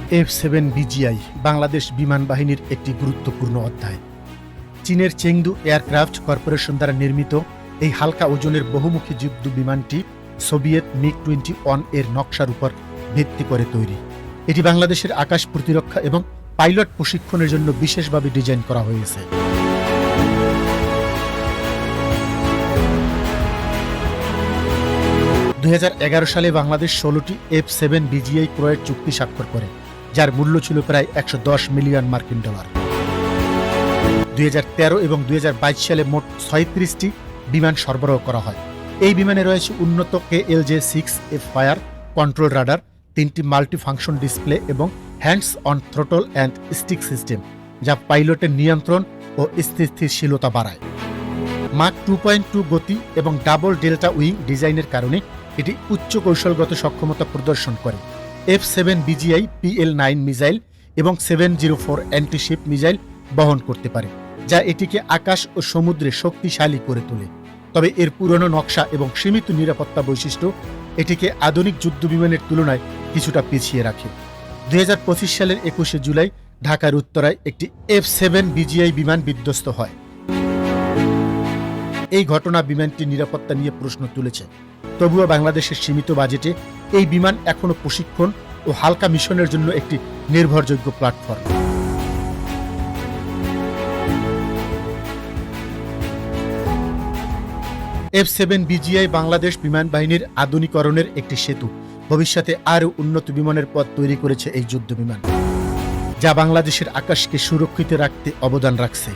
F-7 BGI Bangladesh বিমান বাহিনীর একটি গুরুত্বপূর্ণ অধ্যায়। চীনের চেংদু এয়ারক্রাফট কর্পোরেশন দ্বারা নির্মিত এই হালকা ওজনের বহুমুখী যুদ্ধ বিমানটি সোভিয়েত MiG-21 এর নকশার উপর ভিত্তি করে তৈরি। এটি বাংলাদেশের আকাশ প্রতিরক্ষা এবং পাইলট প্রশিক্ষণের জন্য বিশেষভাবে ডিজাইন করা হয়েছে। সালে বাংলাদেশ 16টি F-7 BGI ক্রয়ের চুক্তি স্বাক্ষর করে, যার মূল্য ছিল প্রায় $110 মিলিয়ন। 2013 এবং 2022 সালে মোট 36টি বিমান সরবরাহ করা হয়। এই বিমানে রয়েছে উন্নত KLJ-6F ফায়ার কন্ট্রোল রাডার, 3টি মাল্টিফাংশন ডিসপ্লে এবং hands on throttle and stick system, যা পাইলটের নিয়ন্ত্রণ ও স্থিতিশীলতা বাড়ায়। মাক 2.2 গতি এবং ডাবল ডেল্টা উইং ডিজাইনের কারণে এটি উচ্চ কৌশলগত সক্ষমতা প্রদর্শন করে। F-7 BGI PL-9 মিসাইল এবং 704 অ্যান্টিশিপ মিসাইল বহন করতে পারে, যা এটিকে আকাশ ও সমুদ্রে শক্তিশালী করে তোলে। তবে এর পুরনো নকশা এবং সীমিত নিরাপত্তা বৈশিষ্ট্য এটিকে আধুনিক যুদ্ধ বিমানের তুলনায় কিছুটা পিছিয়ে রাখে। 2025 সালের 21 জুলাই ঢাকার উত্তরায় একটি F-7 BGI বিমান বিধ্বস্ত হয়। এই ঘটনা বিমানটির নিরাপত্তা নিয়ে প্রশ্ন তুলেছে। তবুও বাংলাদেশের সীমিত বাজেটে এই বিমান এখনও প্রশিক্ষণ ও হালকা মিশনের জন্য একটি নির্ভরযোগ্য প্ল্যাটফর্ম। F-7 BGI বাংলাদেশ বিমান বাহিনীর আধুনিকরণের একটি সেতু। ভবিষ্যতে আরও উন্নত বিমানের পথ তৈরি করেছে এই যুদ্ধ বিমান, যা বাংলাদেশের আকাশকে সুরক্ষিত রাখতে অবদান রাখছে।